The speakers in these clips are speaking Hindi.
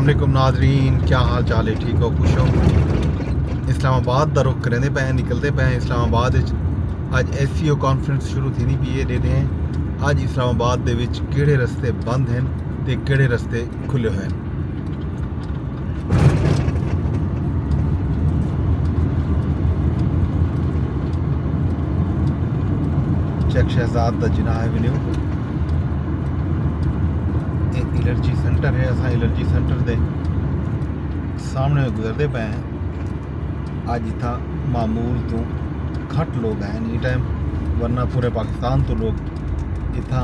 वालेकुम नाजरीन, क्या हाल चाल है? ठीक हो, खुश हो? इस्लामाबाद का रुख करेंदे पे निकलते पे इस्लामाबाद अज SCO कॉन्फ्रेंस शुरू थी नहीं पी है। अज इस्लामाबाद दे विच केड़े रस्ते बंद हैं ते केड़े रस्ते खुले हुए हैं। चेक शहजाद दा जिनाह एवेन्यू एलर्जी सेंटर है। असा एलर्जी सेंटर दे सामने गुजरते पे हैं। अज इतना मामूल तो घट लोग हैं नी टाइम, वरना पूरे पाकिस्तान तो लोग इतना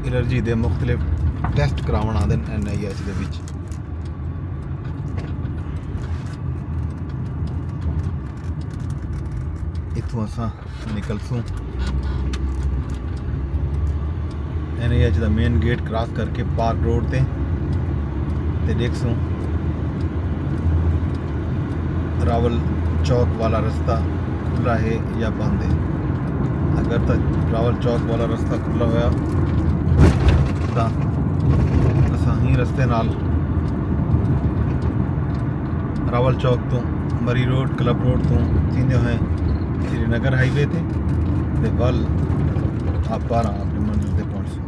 एलर्जी दे मुख्तलिफ टेस्ट करावन आते हैं NIH दे विच। इथों असा निकलसूँ NIH का मेन गेट क्रॉस करके पार्क रोड ते देखसूँ रावल चौक वाला रास्ता खुला है या बंद है। अगर तो रावल चौक वाला रास्ता खुला होया तो असा ही रस्ते नाल रावल चौक तो मरी रोड क्लब रोड तो थींदे हुए श्रीनगर हाईवे ते वल आप 12 अपनी मंजिल ते पहुँचो।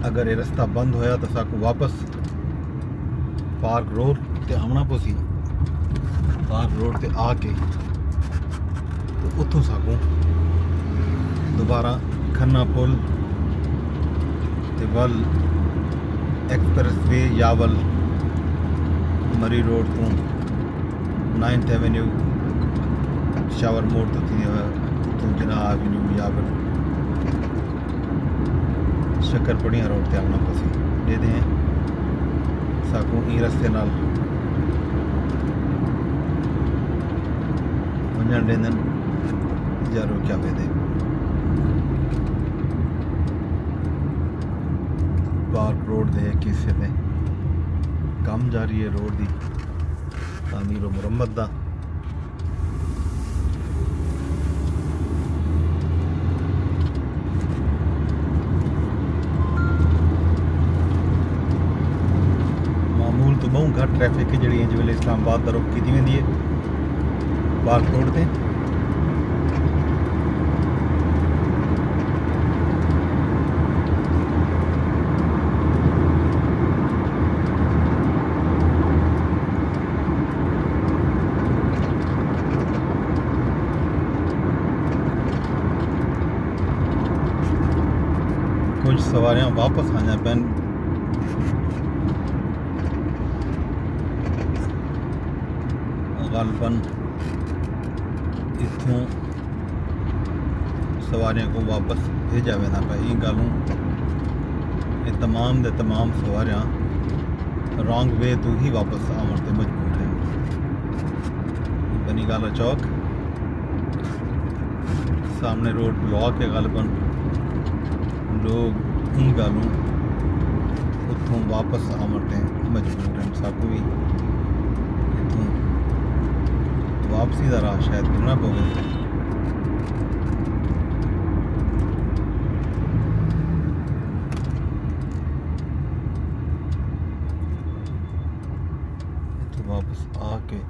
अगर ये रास्ता बंद होया तो साकू वापस पार्क रोड ते आना पोसी। पार्क रोड ते आके तो उतों साकू दोबारा खन्ना पुल ते वल एक्सप्रेस वे यावल मरी रोड तो 9th एवेन्यू शावर मोड़ तो थी उतों जिनाह एवेन्यू यावल शक्करपड़िया रोड ते आना पसी दे दें साकू ई रस्ते नाल वंजन देंदन या रोक्या पे दे। पार्क रोड दे एक हिस्से में काम जारी है रोड दी तामीर और मुरम्मत दा। तो बहुत घट ट्रैफिक है जी इंज वेले इस्लामाबाद का रुख की वेंदी है पार्क रोड ते। कुछ सवारियां वापस आना पैन गालबन इतों सवारियों को वापस भेजा वेंदा पे। ई गलों ये तमाम दे तमाम सवारियां रॉन्ग वे तो ही वापस आवन ते मजबूर हैं। बनीगाला चौक सामने रोड ब्लॉक है गालबन लोग ई गलों उतों वापस आवन ते मजबूर हैं। साकू भी वापसी का राह शायद करना पवे। तो वापस आके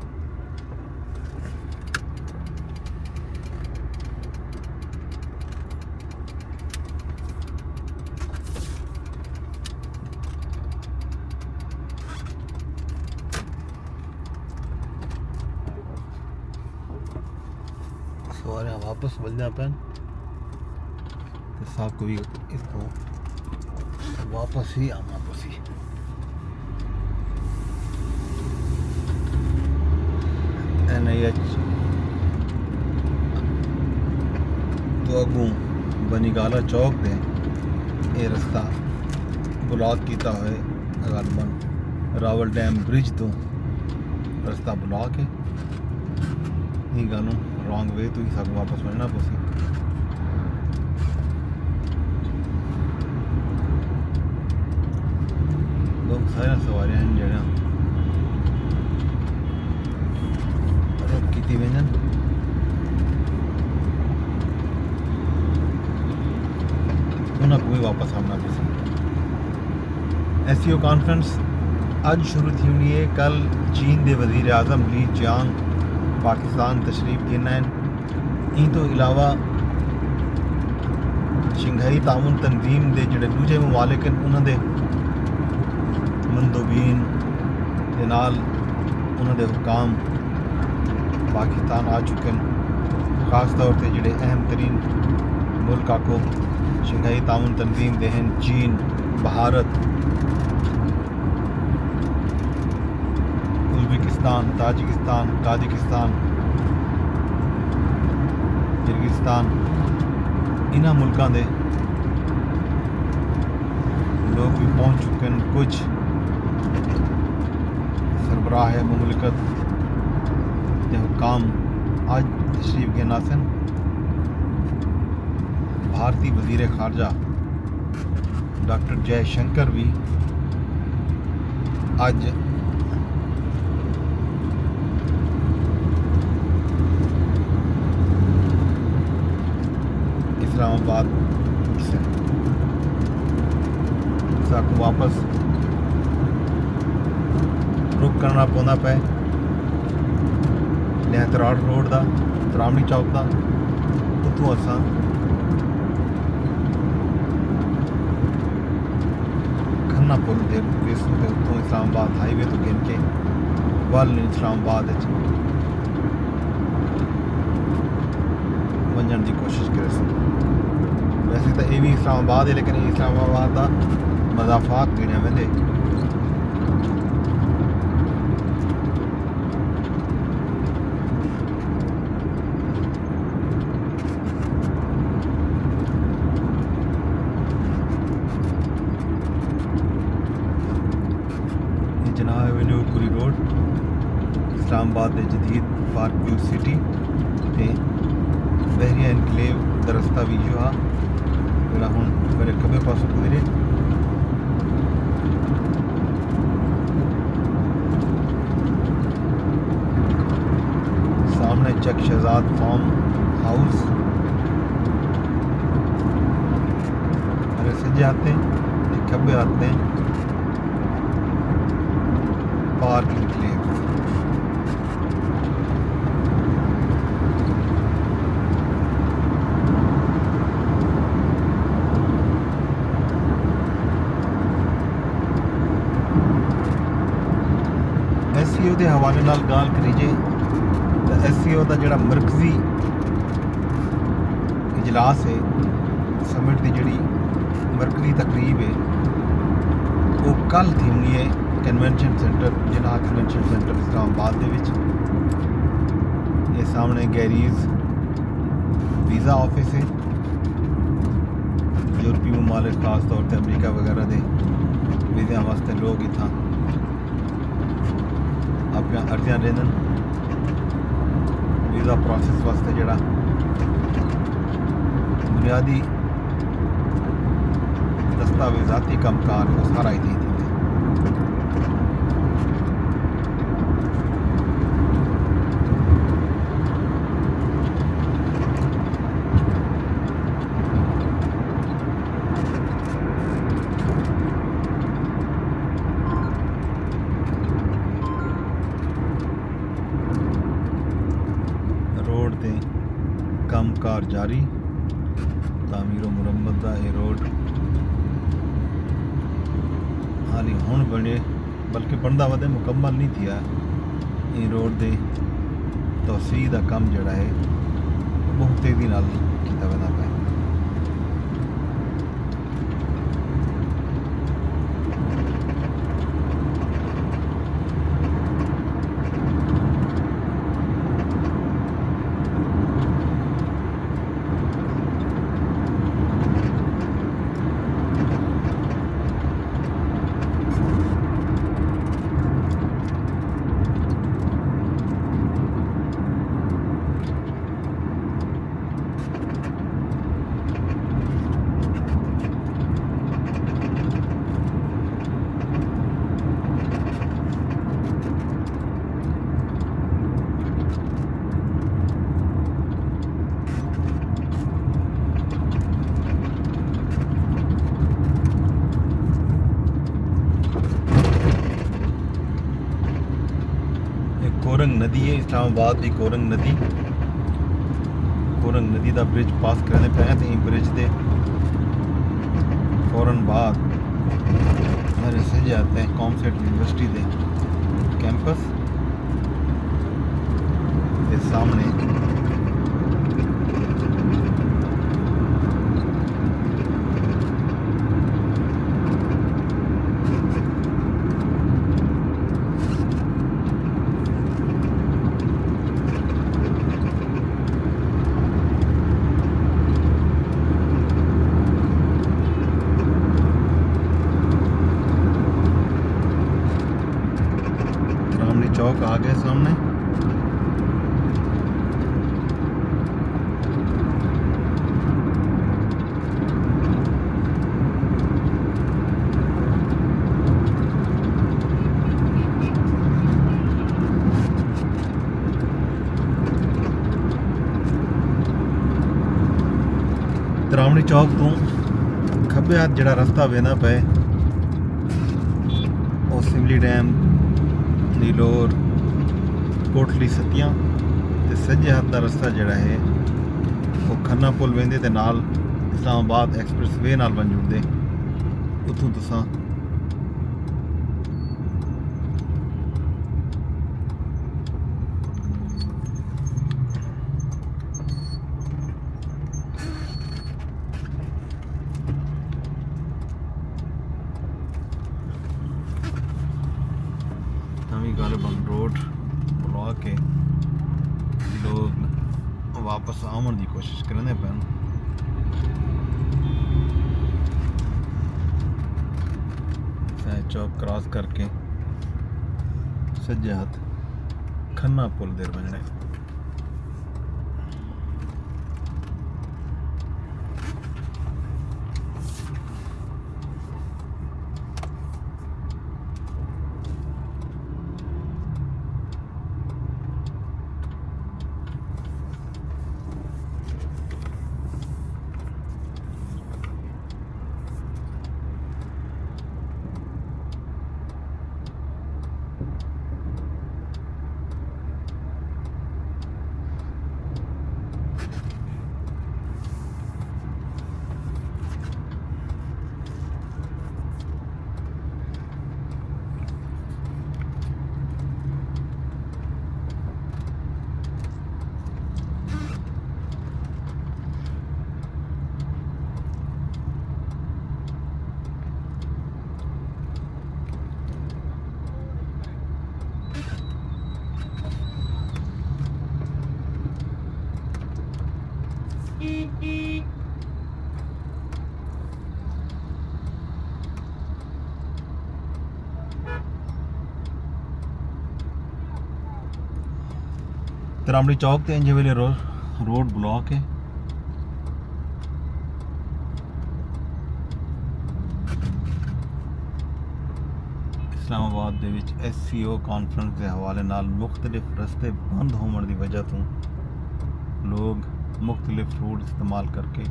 सवारियां वापस बजना पैन तो साकू भी इसको वापस ही आना पसी। NIH तो अगू बनीगाला चौक दे ये रास्ता ब्लॉक किया हुए गालबन रावल डैम ब्रिज तो रास्ता ब्लॉक है। ये गलों रॉन्ग वे तो ही सब वापस बढ़ना पसी। बहुत सारे सवारियां हैं जड़ा रुक की वेंजन। उन्हें कोई वापस आना पसी। SCO कॉन्फ्रेंस अज शुरू थी हुई है। कल चीन के वज़ीर आज़म ली जियांग पाकिस्तान तशरीफ गिना इन तो इलावा शंघाई ताउन तंजीम के जोड़े दूजे ममालिक हैं उन्होंने मंदोबीन के नाल उन्होंने हुकाम पाकिस्तान आ चुके हैं। ख़ास तौर पर जोड़े अहम तरीन मुल्क आको शंघाई ताउन तंजीम दे हैं चीन, भारत, उज़्बेकिस्तान, ताजिकिस्तान, किर्गिस्तान, इन्हां मुल्कों के लोग भी पहुँच चुके हैं। कुछ सरबराह मुमलिकत के हुकाम आज तशरीफ गिना सन। भारतीय वज़ीर ख़ारजा डॉक्टर जयशंकर भी आज इस्लामाबाद से वापस रुक करना पौना पे लहतराड़ रोड का तरावनी चौक का उतों असा खन्ना पुल के उतों इस्लामाबाद हाईवे तो गिन के वल इस्लामाबाद वजन की कोशिश करे। वैसे तो ये भी इस्लामाबाद है लेकिन इस्लामाबाद का मजाफात गिने वेंदे। जनाब एवेन्यूपुरी रोड इस्लामाबाद के जदीद पार्क व्यू सिटी ते बहरिया इनकलेव का रस्ता भी जो आ जोड़ा हूँ मेरे खब्बे पासों गुजरे। सामने चक शहजाद फार्म हाउस मेरे सज्जे आते हैं, खब्बे आते हैं पार्क इनकलेव। SCO के हवाले नाल गाल करीजे तो SCO का जोड़ा मरकजी इजलास है समिट की जी मरकजी तकरीब है वो कल थी होनी है कन्वेंशन सेंटर जिन्ना कन्वेंशन सेंटर इस्लामाबाद के विच। ये सामने गैरीज वीज़ा ऑफिस है। यूरोपी ममालिक खास तौर पर अमरीका वगैरह के वीज़ा वास्ते लोग इतना अपनी अर्जियां देन वीज़ा प्रोसेस वास्ते जोड़ा बुनियादी दस्तावेजाती कामकार है वो सारा ही थी। रोड ते कामकार जारी तामीर मुरम्मत का ये रोड हाली हुण बने बल्कि बनता वा मुकम्मल नहीं थिया। ये रोड के तोसी का काम जोड़ा है बहुत तेज़ी नाल कीता वेंदा पिया। कोरंग नदी है, इस्लामाबाद की कोरंग नदी का ब्रिज पास करने पे हैं तो ब्रिज के फौरन बाद मेरे से जाते हैं कॉमसेट यूनिवर्सिटी के कैंपस के सामने चौक आ गए सामने। ਤਰਾਵਣੀ ਚੌਕ ਤੋਂ ਖੱਬੇ ਹੱਥ ਜਿਹੜਾ ਰਸਤਾ ਵੇਂਦਾ ਪਏ ਉਹ ਸਿਮਲੀ ਡੈਮ, ਨੀਲੋਰ, ਕੋਟਲੀ ਸਤੀਆਂ ਤੇ ਸੱਜੇ ਹੱਥ ਦਾ ਰਸਤਾ ਜਿਹੜਾ ਹੈ ਉਹ ਖੰਨਾ ਪੁਲ ਵੇਂਦੇ ਤੇ ਨਾਲ ਇਸਲਾਮਾਬਾਦ ਐਕਸਪ੍ਰੈਸ ਵੇ ਨਾਲ ਬਣ ਜੁੜਦੇ। ਉੱਥੋਂ ਤੁਸੀਂ गालिबन रोड बुला के लोग वापस आने की कोशिश करने पैन। चौक क्रॉस करके सज्जे हाथ खन्ना पुल देर बनने। तरामड़ी चौक ते इंजे वेले रोड ब्लॉक है। इस्लामाबाद दे विच SCO कॉन्फ्रेंस के हवाले नाल मुख्तलिफ रस्ते बंद होने की वजह तो लोग मुख्तलिफ रूट इस्तेमाल करके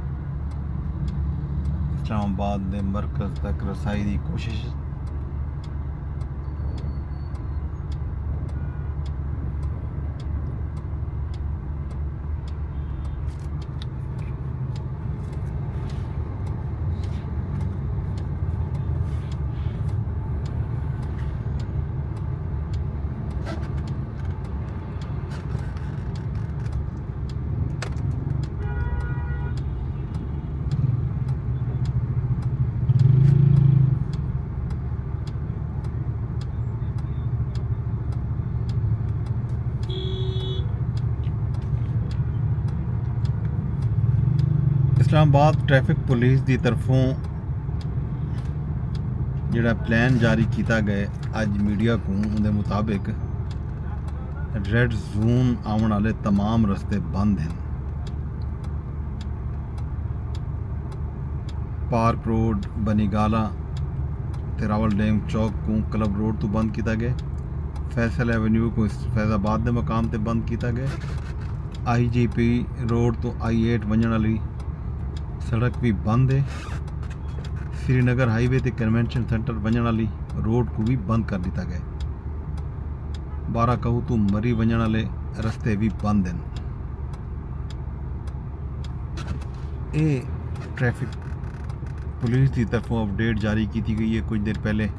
इस्लामाबाद के मरकज़ तक रसाई की कोशिश। इस्लामाबाद ट्रैफिक पुलिस की तरफों जिहड़ा प्लान जारी किया गया अज मीडिया को उनके मुताबिक रेड जोन आने वाले तमाम रस्ते बंद हैं। पार्क रोड, बनीगाला ते रावल डैम चौक को क्लब रोड तो बंद किया गया। फैसल एवेन्यू को फैजाबाद के मकाम पर बंद किया गया। IGP रोड तो I8 वजन वाली सड़क भी बंद है। श्रीनगर हाईवे ते कन्वेंशन सेंटर वजन वाली रोड को भी बंद कर दिया गया। बारा कहूँ तो मरी वञण वाले रस्ते भी बंद हैं। ये ट्रैफिक पुलिस की तरफों अपडेट जारी की गई है कुछ देर पहले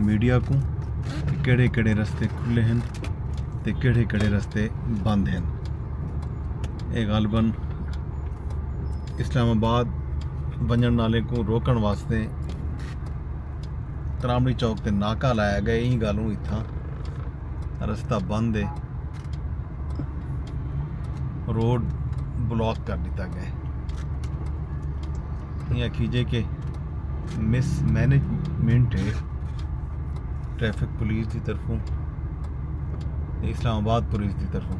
मीडिया को कि केड़े केड़े रस्ते खुले हैं ते केड़े केड़े रस्ते बंद हैं। ये गालबन इस्लामाबाद वञण वाले को रोकण वास्ते तरामड़ी चौक ते नाका लाया गया। यही गालों इत्थां रस्ता बंद है, रोड ब्लॉक कर दिता गया। ये कीजिए कि मिसमैनेजमेंट है ट्रैफिक पुलिस की तरफों, इस्लामाबाद पुलिस की तरफों।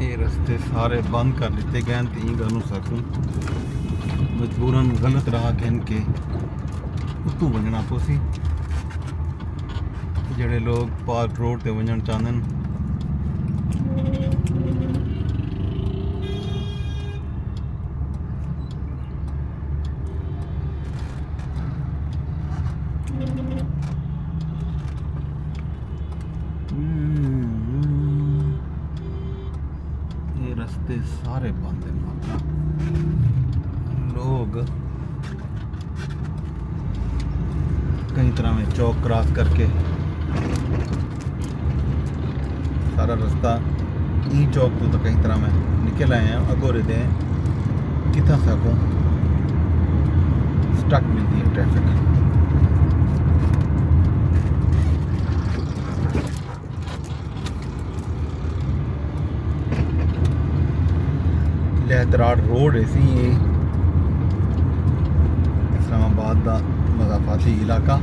ये रस्ते सारे बंद कर दिते गए हैं। तीन गलों सकूँ मजबूरन गलत राह कहन के उत्तों वजना पोसी जेड़े लोग पार्क रोड ते वजन चाहते हैं। ये रस्ते सारे बंद हैं। लोग कई तरह में चौक क्रॉस करके सारा रास्ता ई चौक तो कई तरह में निकल आए हैं। अगोरे दे कितना सकूँ स्टक मिलती है ट्रैफिक। लहतराड़ रोड ऐसी है इस्लामाबाद का मज़ाफाती इलाका।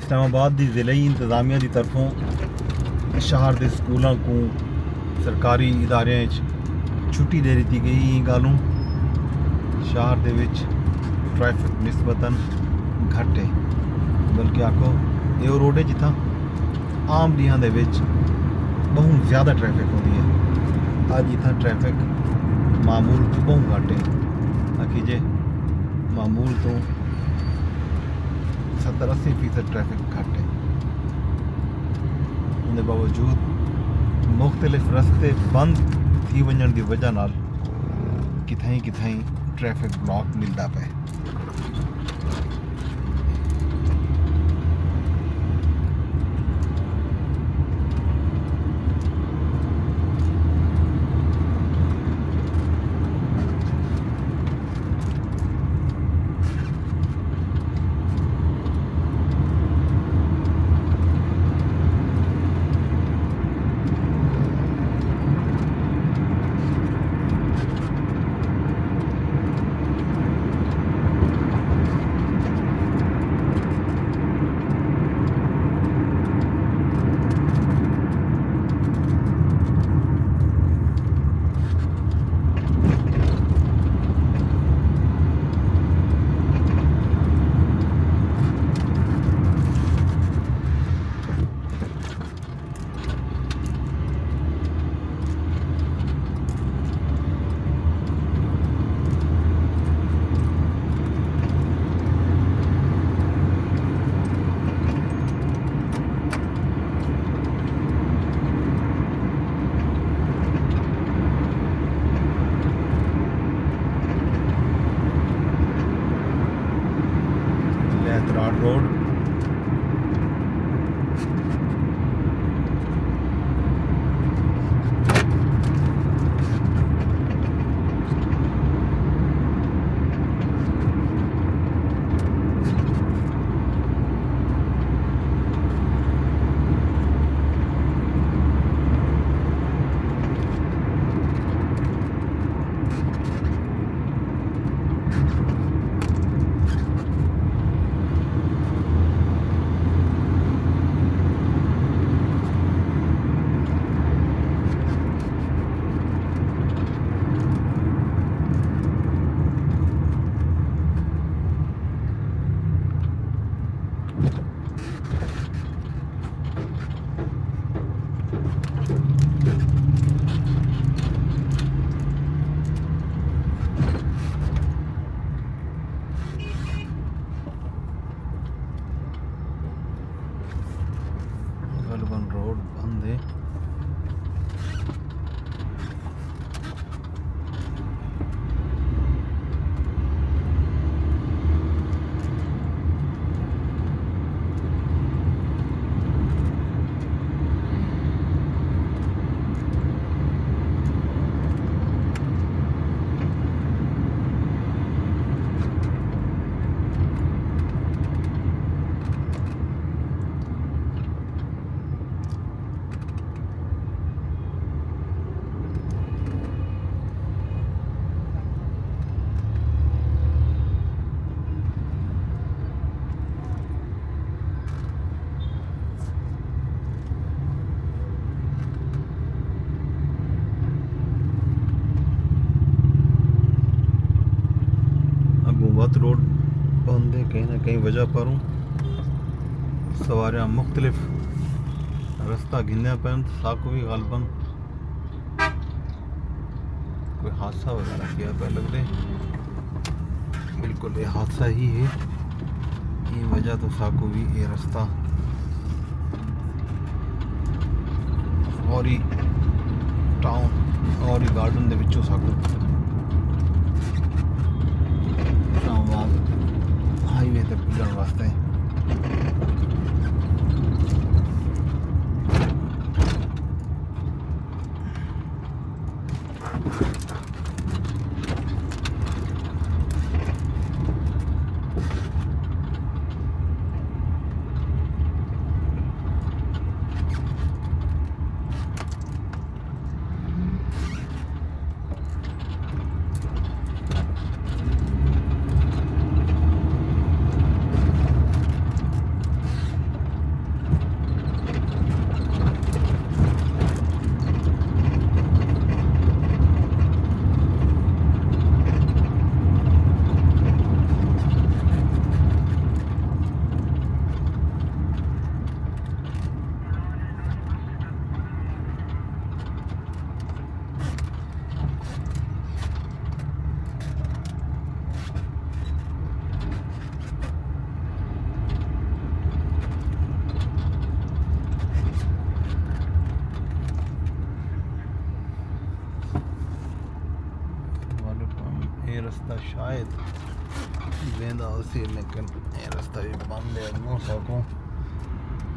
इस्लामाबाद की ज़िले इंतज़ामिया की तरफों शहर के स्कूलों को सरकारी इदारे छुट्टी दे दी गई। गालों शहर दे विच ट्रैफिक निस्बतन घट है, बल्कि आखो ये रोड है जिथा आम दिहां दे विच बहुत ज़्यादा ट्रैफिक होती है। अज इतना ट्रैफिक मामूल तो बहुत घट है। आखिजे मामूल तो 70-80% ट्रैफिक घट है। उनके बावजूद मुख्तलिफ रस्ते बंद थी वजन की वजह नाल किथाई किथाई ट्रैफिक ब्लॉक मिलता पे। विराट रोड। गलबन रोड बंद है। बहुत रोड बंद है कहीं ना कहीं वजह पर हूँ सवारियाँ मुख्तलिफ रास्ता गिनने पर साको भी गालबन कोई हादसा वगैरह किया पर लग रहे बिल्कुल ये हादसा ही है। ये वजह तो साको भी ये रास्ता और ही टाउन और ही गार्डन दे विचों साको हाईवे ते पुजण वास्ते ये रास्ता शायद वेंदा सी लेकिन ये रास्ता भी बंद है नो सको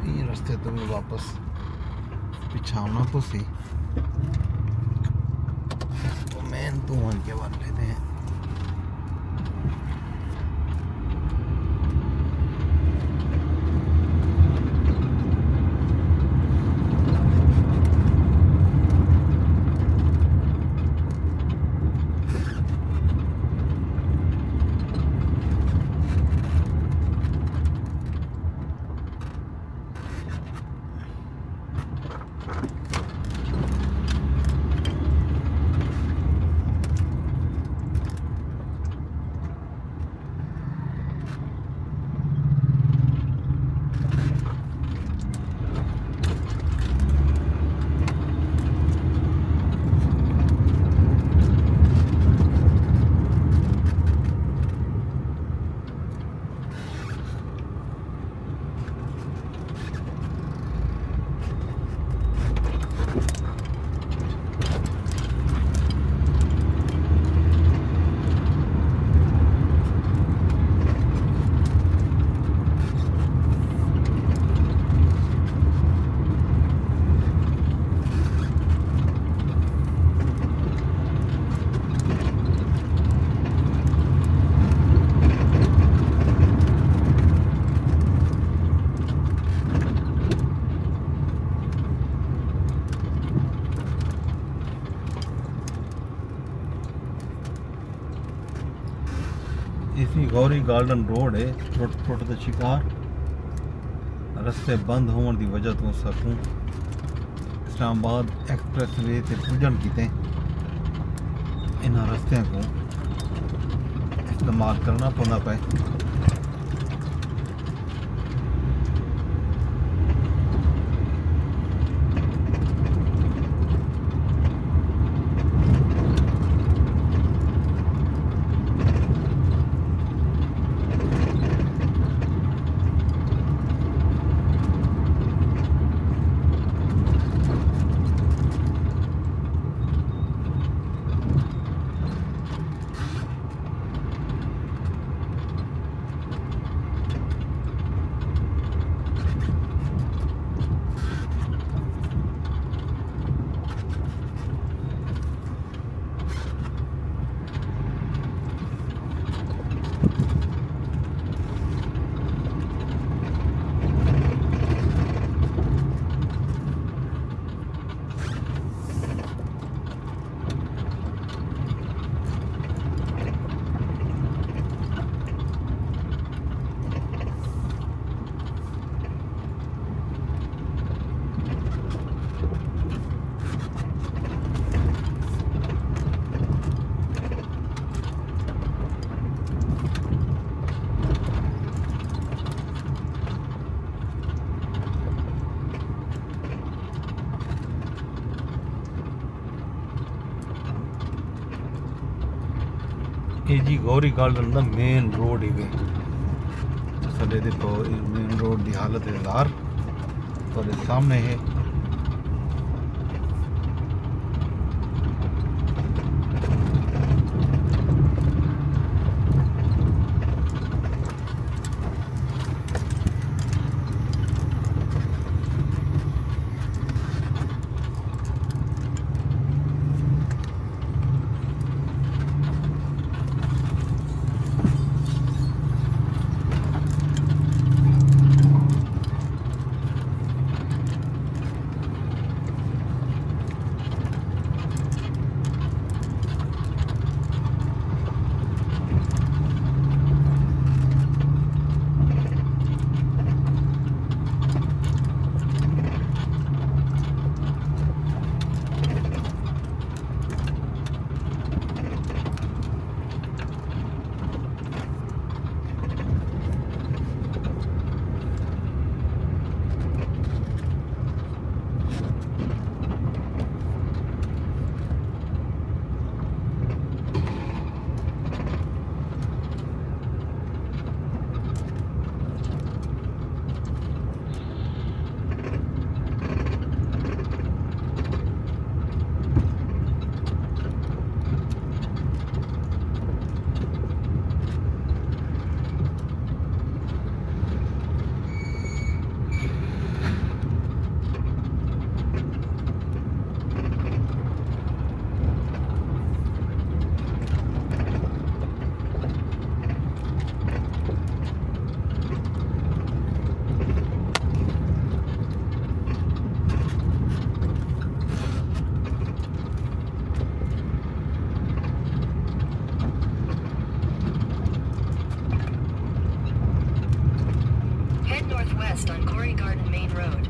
ये रास्ते तो मैं वापस पिछाना तो सी तो मैं तो वन के बाद लेते हैं। इसी गौरी गार्डन रोड है टुट द शिकार रस्ते बंद होने की वजह तो सकूं इस्लामाबाद एक्सप्रेस वे से पुजन किते इन रस्ते को इस्तेमाल करना पौंदा पे ਇਹ ਜੀ ਗੌਰੀ ਗਾਰਡਨ ਦਾ ਮੇਨ ਰੋਡ ਹੀ ਵੇ ਸਾਡੇ ਦੇਖੋ ਮੇਨ ਰੋਡ ਦੀ ਹਾਲਤ ਇਜ਼ਹਾਰ ਤੁਹਾਡੇ ਸਾਹਮਣੇ ਹੈ northwest on Corey Garden Main Road.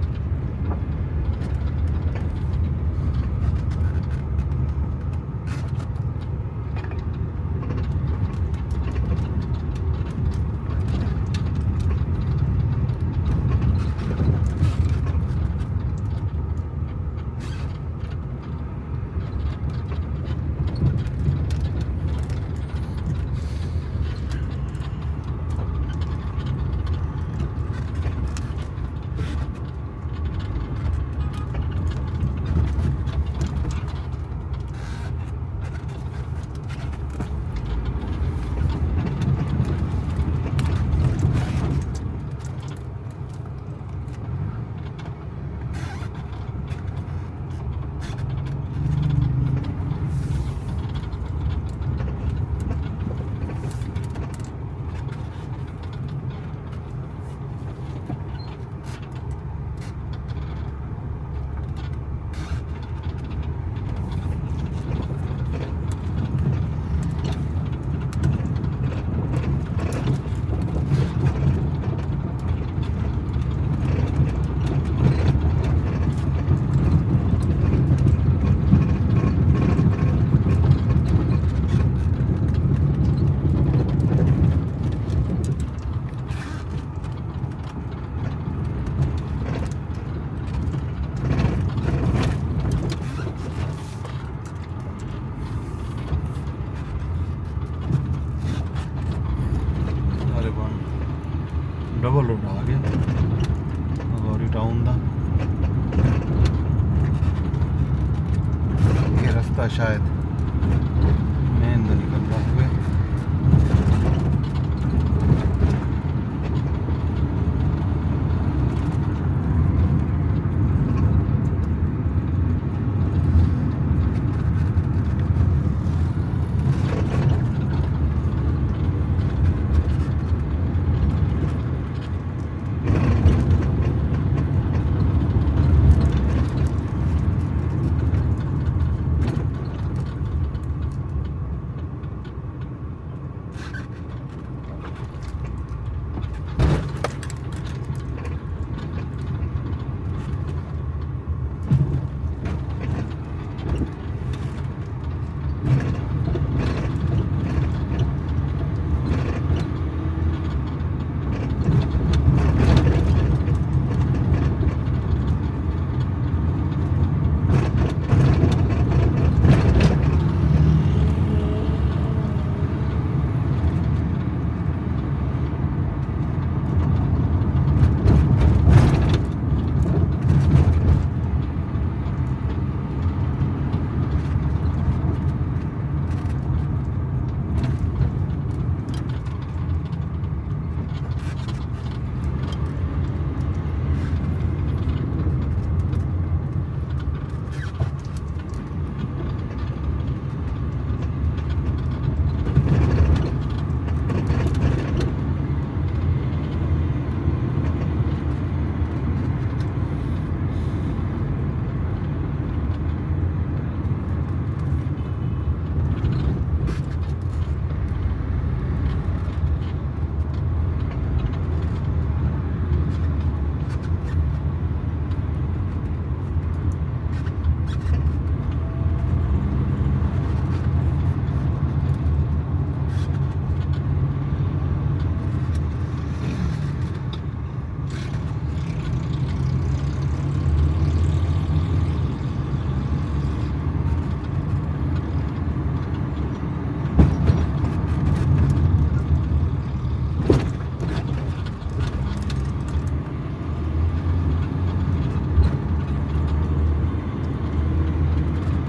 Double road आ गया गौरी टाउन का ये रास्ता शायद मेन तो निकल रहा हुए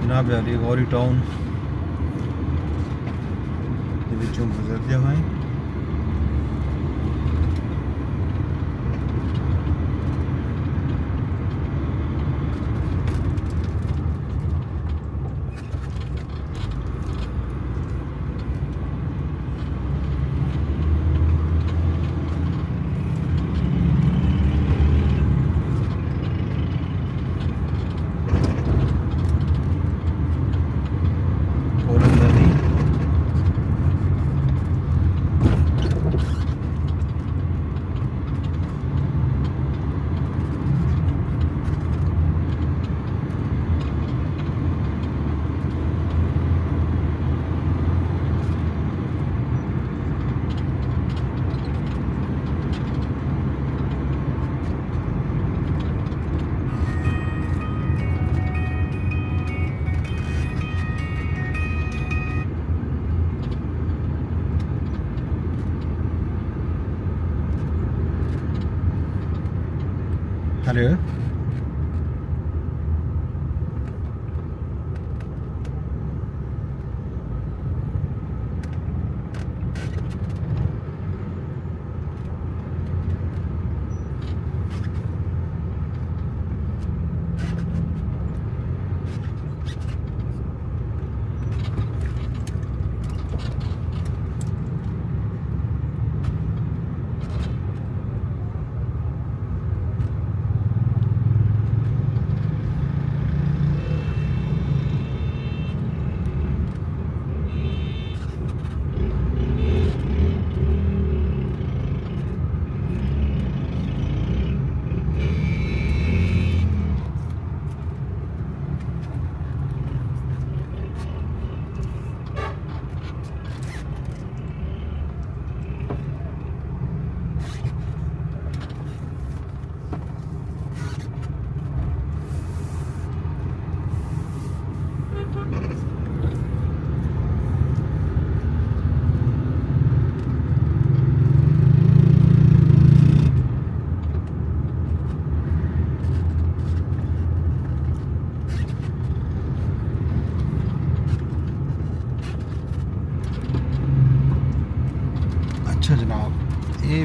जनाब अली गौरी टाउन गुजरते हुए हेलो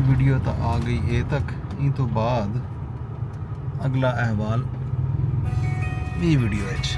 ਵੀਡੀਓ ਤਾਂ ਆ ਗਈ ਇਹ ਤੱਕ ਇਹ ਤੋਂ ਬਾਅਦ ਅਗਲਾ ਅਹਿਵਾਲ ਇਹ ਵੀਡੀਓ ਵਿੱਚ